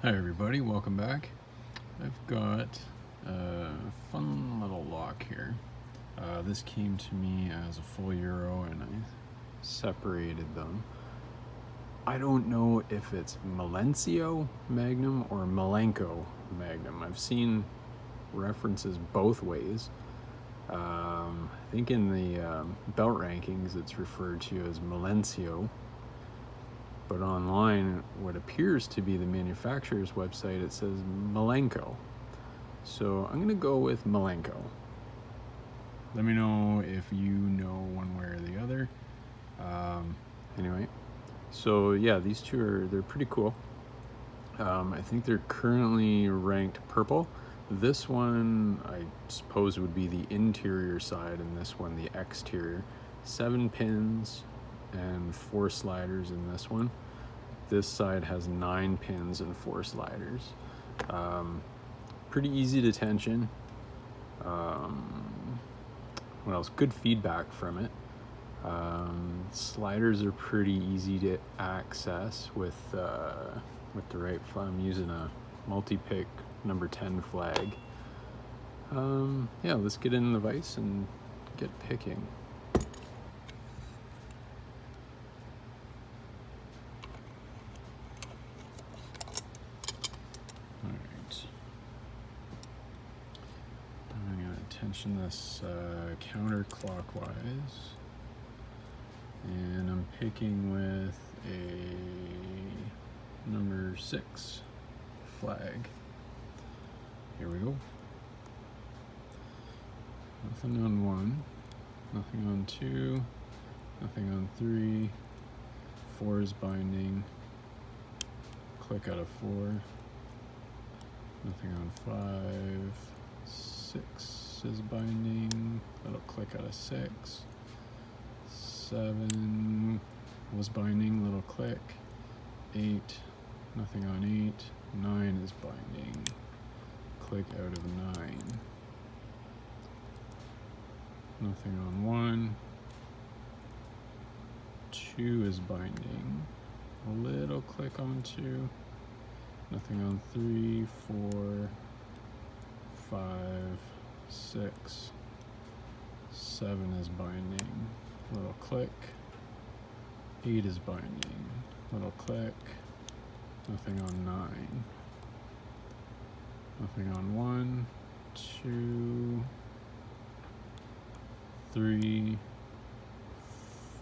Hi everybody, welcome back. I've got a fun little lock here. This came to me as a full euro and I separated them. I don't know if it's Millenco Magnum or Millenco Magnum. I've seen references both ways. I think in the belt rankings it's referred to as Millenco. But online, what appears to be the manufacturer's website, it says Millenco. So I'm gonna go with Millenco. Let me know if you know one way or the other. Anyway, so yeah, these two they're pretty cool. I think they're currently ranked purple. This one, I suppose, would be the interior side, and this one the exterior. 7 pins and 4 sliders in this one. This side has 9 pins and 4 sliders. Pretty easy to tension. What else? Good feedback from it. Sliders are pretty easy to access with the right flag. I'm using a multi-pick number 10 flag. Yeah, let's get in the vise and get picking. Tension this counterclockwise, and I'm picking with a number 6 flag. Here we go. Nothing on 1, nothing on 2, nothing on 3, 4 is binding, click out of 4, nothing on 5, 6 is binding, little click out of 6, 7 was binding, little click, 8, nothing on 8, 9 is binding, click out of 9, nothing on 1, 2 is binding, a little click on 2, nothing on 3, 4, 5, 6, 7 is binding, little click, 8 is binding, little click, nothing on 9, nothing on 1, 2, 3,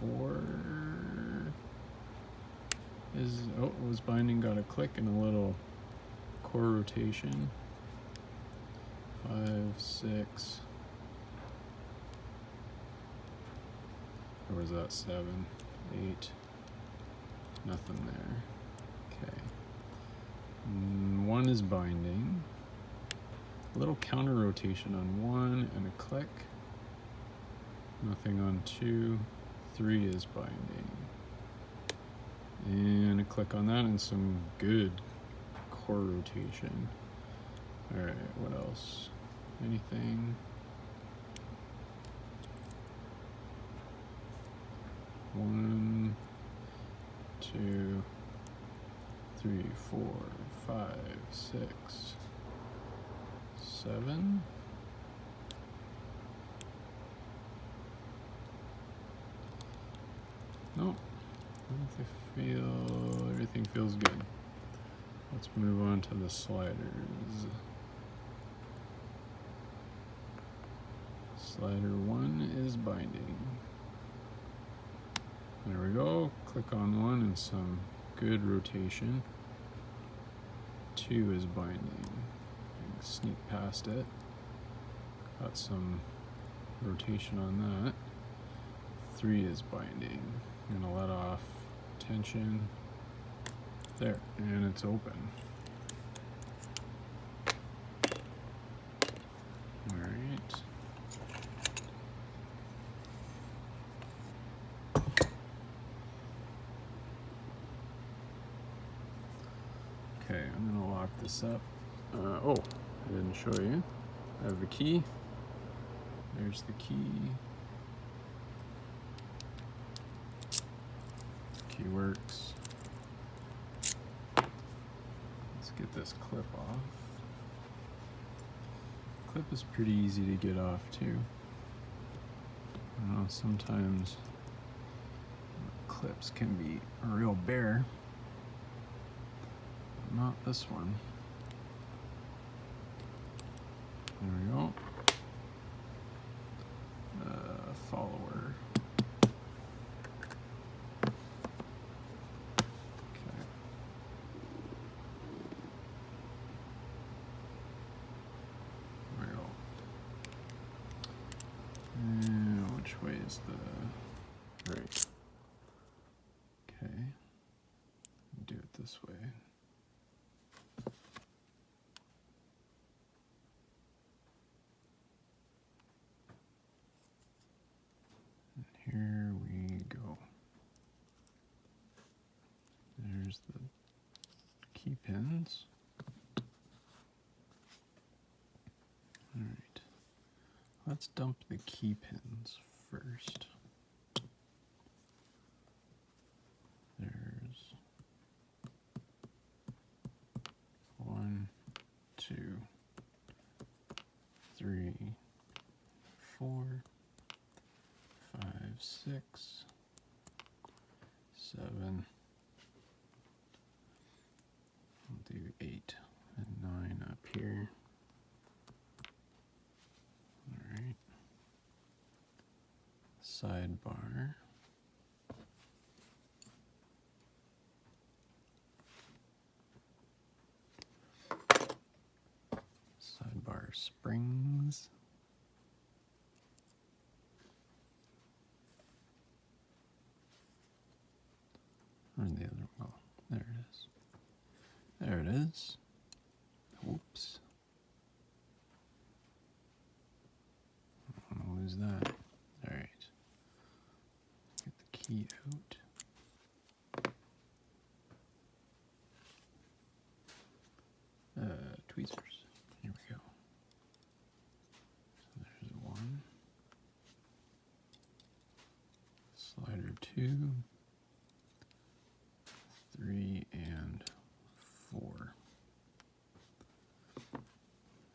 4 is, it was binding, got a click and a little core rotation. 5, 6, or was that 7, 8, nothing there. Okay. 1 is binding, a little counter rotation on 1 and a click, nothing on 2, 3 is binding, and a click on that and some good core rotation. Alright, what else? Anything? 1, 2, 3, 4, 5, 6, 7. Nope. Everything feels good. Let's move on to the sliders. Slider 1 is binding. There we go. Click on 1 and some good rotation. 2 is binding. Sneak past it. Got some rotation on that. 3 is binding. I'm gonna let off tension. There, and it's open. All right. Okay, I'm gonna lock this up. Oh, I didn't show you. I have the key. There's the key. Key works. Let's Let's get this clip off. Clip is pretty easy to get off too. I know sometimes clips can be a real bear, but not this one. There we go. Follower. Okay. There we go. And which way is the right? Okay. Do it this way. Here we go. There's the key pins. All right. Let's dump the key pins first. There's 1, 2, 3, 4, 5, 6, 7. We'll do 8 and 9 up here. All right. Sidebar. Sidebar springs. Where's the other one? Oh, there it is. There it is. Whoops. I don't want to lose that. All right. Get the key out. Tweezers. Here we go. So there's 1. Slider 2. 3 and 4.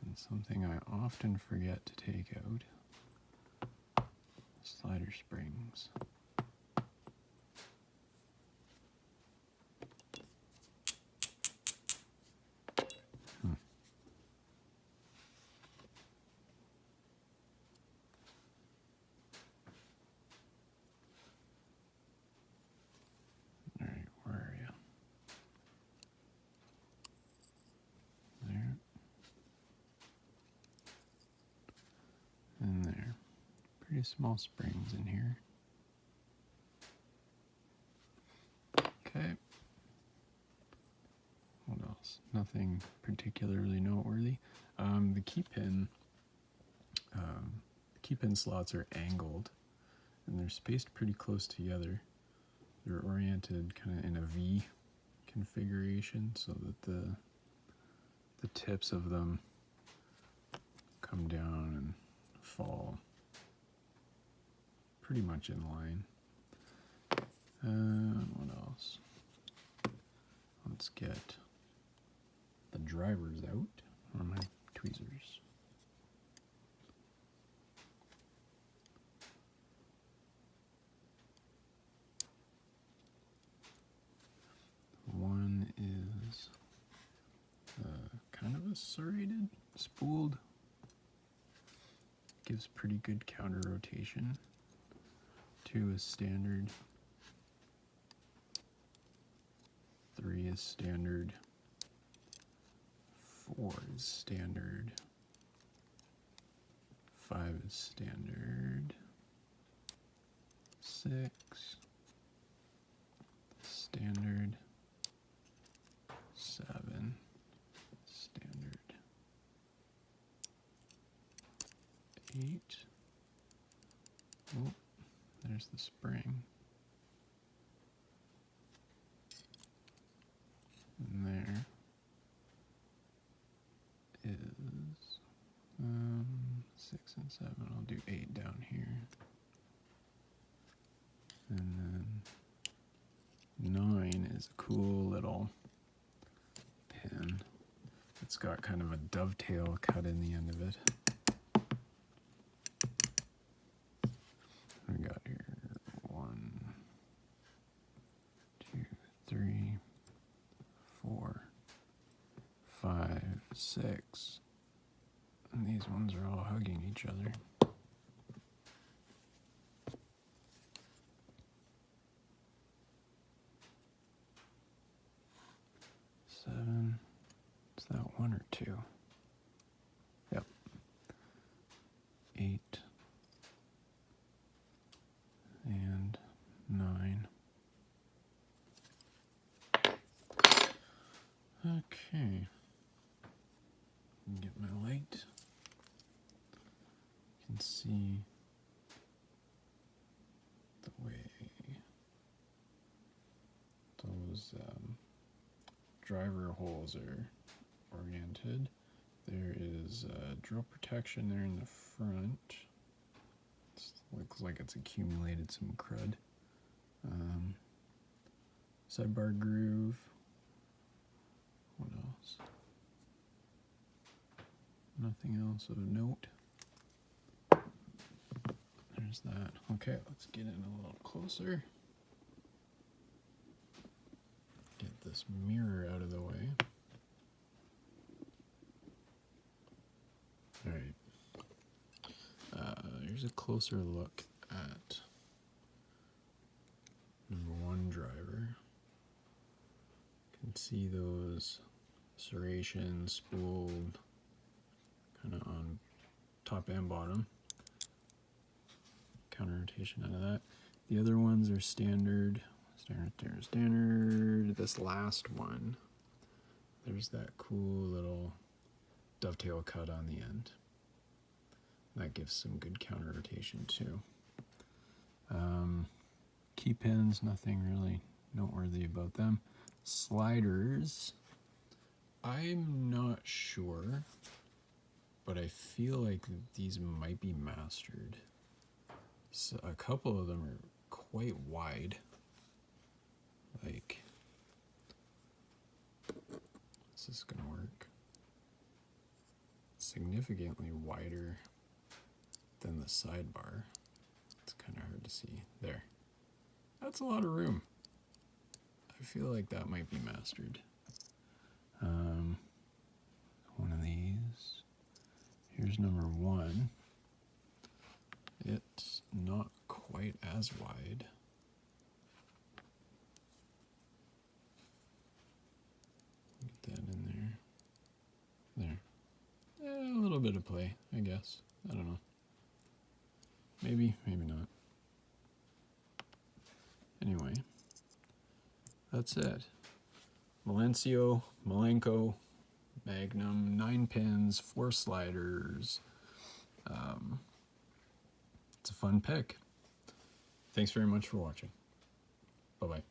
And something I often forget to take out, slider springs. Pretty small springs in here. Okay. What else? Nothing particularly noteworthy. The key pin slots are angled, and they're spaced pretty close together. They're oriented kind of in a V configuration, so that the tips of them come down and fall pretty much in line. What else? Let's get the drivers out, or my tweezers. One is kind of a serrated, spooled. Gives pretty good counter rotation. 2 is standard. 3 is standard. 4 is standard. 5 is standard. 6 standard. 7 standard. 8. Oh, there's the spring. And there is 6 and 7. I'll do 8 down here. And then 9 is a cool little pin. It's got kind of a dovetail cut in the end of it. We got here 1, 2, 3, 4, 5, 6. And these ones are all hugging each other. 7. Is that 1 or 2? Yep. 8 and 9. Okay. Get my light. You can see the way those driver holes are oriented. There is drill protection there in the front. It looks like it's accumulated some crud. Sidebar groove. What else? Nothing else of note. There's that. Okay, let's get in a little closer. Get this mirror out of the way. Alright. Here's a closer look at number 1 driver. You can see those serrations spooled kind of on top and bottom. Counter rotation out of that. The other ones are standard. Standard. This last one, there's that cool little dovetail cut on the end. That gives some good counter rotation too. Key pins, nothing really noteworthy about them. Sliders, I'm not sure, but I feel like these might be mastered. So a couple of them are quite wide. Like, is this gonna work? Significantly wider than the sidebar. It's kind of hard to see. There. That's a lot of room. I feel like that might be mastered. One of these. Here's number 1. It's not quite as wide. Get that in there. There. A little bit of play, I guess. I don't know. Maybe, maybe not. Anyway, that's it. Millenco Magnum, 9 pins, 4 sliders. It's a fun pick. Thanks very much for watching. Bye-bye.